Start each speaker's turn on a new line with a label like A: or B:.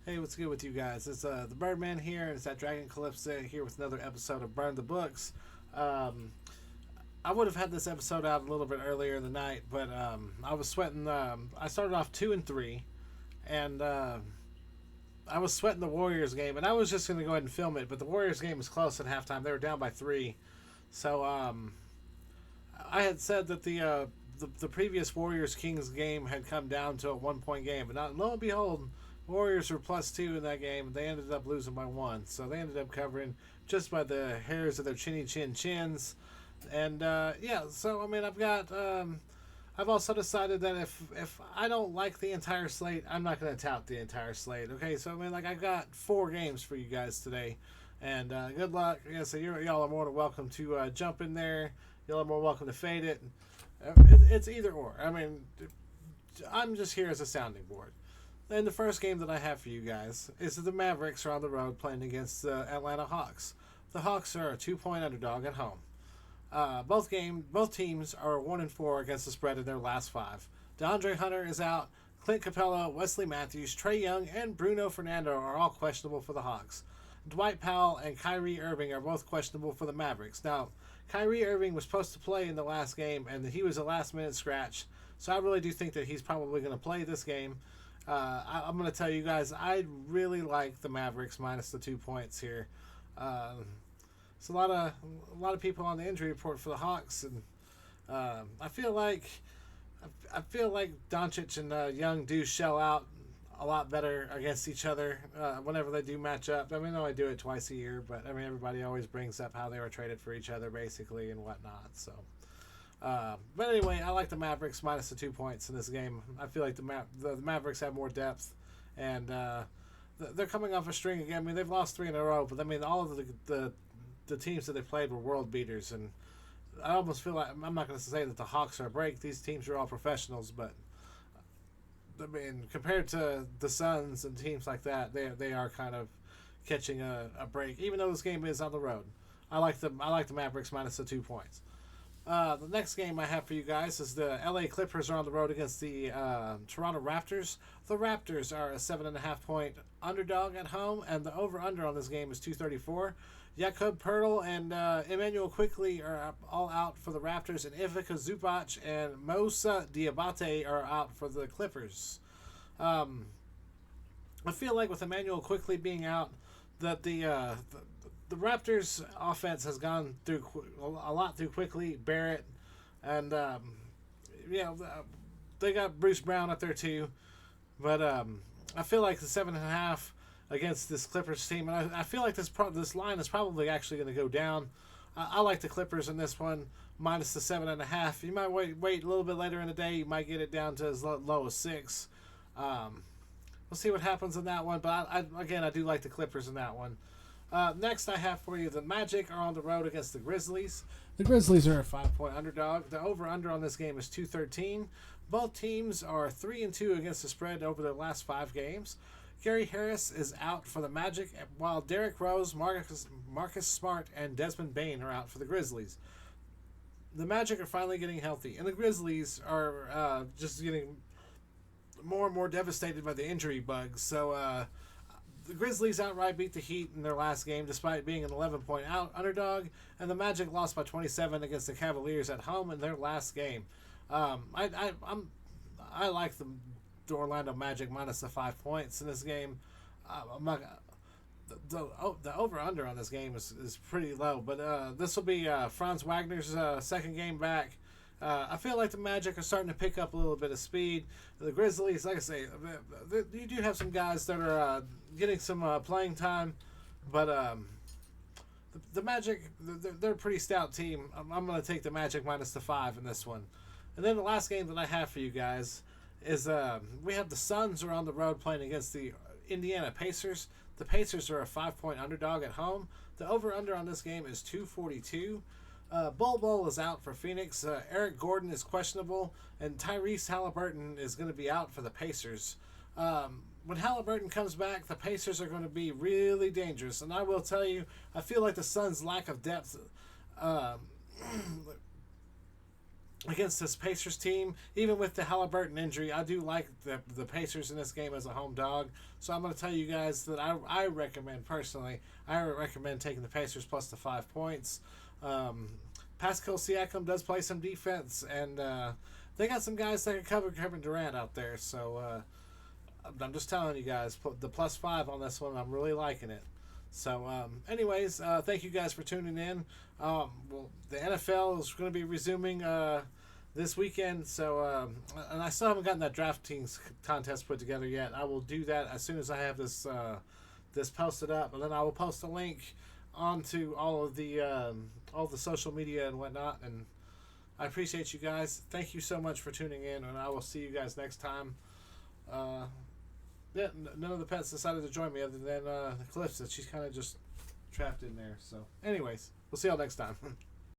A: Hey, what's good with you guys? It's the Birdman here, and it's that Dragon Calypsa here with another episode of Burn the Books. Um, I would have had this episode out a little bit earlier in the night, but I was sweating. I started off 2-3, and I was sweating the Warriors game, and I was just going to go ahead and film it, but the Warriors game was close at halftime. They were down by three, so I had said that the previous Warriors Kings game had come down to a 1 point game, but lo and behold, Warriors were +2 in that game. They ended up losing by one, so they ended up covering just by the hairs of their chins. And yeah, so I mean, I've also decided that if I don't like the entire slate, I'm not going to tout the entire slate. Okay, so I mean, like I've got 4 games for you guys today, and good luck. Yeah, so y'all are more than welcome to jump in there. Y'all are more welcome to fade it. It's either or. I mean, I'm just here as a sounding board. And the first game that I have for you guys is that the Mavericks are on the road playing against the Atlanta Hawks. The Hawks are a 2 point underdog at home. Both teams are 1-4 against the spread in their last 5. DeAndre Hunter is out. Clint Capella, Wesley Matthews, Trae Young, and Bruno Fernando are all questionable for the Hawks. Dwight Powell and Kyrie Irving are both questionable for the Mavericks. Now, Kyrie Irving was supposed to play in the last game, and he was a last-minute scratch. So I really do think that he's probably going to play this game. I'm going to tell you guys, I really like the Mavericks minus the 2 points here. It's a lot of people on the injury report for the Hawks, and I feel like Doncic and Young do shell out a lot better against each other whenever they do match up. I mean, they only do it twice a year, but I mean, everybody always brings up how they were traded for each other, basically, and whatnot. So, but anyway, I like the Mavericks minus the 2 points in this game. I feel like the Mavericks have more depth, and they're coming off a string again. I mean, they've lost 3 in a row, but I mean, all of the teams that they played were world beaters, and I almost feel like I'm not going to say that the Hawks are a break. These teams are all professionals, but I mean, compared to the Suns and teams like that, they are kind of catching a break, even though this game is on the road. I like the Mavericks minus the 2 points. The next game I have for you guys is the LA Clippers are on the road against the Toronto Raptors. The Raptors are a 7.5 point underdog at home, and the over/under on this game is 234. Jakob Pertl and Emmanuel Quickley are all out for the Raptors, and Ivica Zubac and Moussa Diabate are out for the Clippers. I feel like with Emmanuel Quickley being out, that the Raptors' offense has gone through a lot through Quickley, Barrett, and they got Bruce Brown up there too. But I feel like the 7.5 against this Clippers team, and I feel like this line is probably actually going to go down. I like the Clippers in this one minus the 7.5. You might wait a little bit later in the day. You might get it down to as low as 6. We'll see what happens in that one. But I do like the Clippers in that one. Next, I have for you the Magic are on the road against the Grizzlies. The Grizzlies are a 5 point underdog. The over/under on this game is 213. Both teams are 3-2 against the spread over their last 5 games. Gary Harris is out for the Magic, while Derrick Rose, Marcus Smart, and Desmond Bane are out for the Grizzlies. The Magic are finally getting healthy, and the Grizzlies are just getting more and more devastated by the injury bugs. So the Grizzlies outright beat the Heat in their last game, despite being an 11 point underdog, and the Magic lost by 27 against the Cavaliers at home in their last game. I like the Orlando Magic minus the 5 points in this game. I'm not the over under on this game is pretty low, but this will be Franz Wagner's second game back. I feel like the Magic are starting to pick up a little bit of speed. The Grizzlies, like I say, you do have some guys that are getting some playing time, but the Magic, they're a pretty stout team. I'm going to take the Magic minus the 5 in this one. And then the last game that I have for you guys is we have the Suns are on the road playing against the Indiana Pacers. The Pacers are a 5 point underdog at home. The over/under on this game is 242. Bol is out for Phoenix. Eric Gordon is questionable, and Tyrese Halliburton is going to be out for the Pacers. When Halliburton comes back, the Pacers are going to be really dangerous. And I will tell you, I feel like the Suns' lack of depth against this Pacers team. Even with the Halliburton injury, I do like the Pacers in this game as a home dog. So I'm going to tell you guys that I recommend, personally, I recommend taking the Pacers plus the 5 points. Pascal Siakam does play some defense, and they got some guys that can cover Kevin Durant out there. So I'm just telling you guys, put the plus 5 on this one. I'm really liking it. So, anyways, thank you guys for tuning in. Well, the NFL is going to be resuming this weekend. So, and I still haven't gotten that DraftKings contest put together yet. I will do that as soon as I have this this posted up, and then I will post a link onto all the social media and whatnot. And I appreciate you guys. Thank you so much for tuning in, and I will see you guys next time. Yeah, none of the pets decided to join me other than the Calypsa. She's kind of just trapped in there. So, anyways, we'll see y'all next time.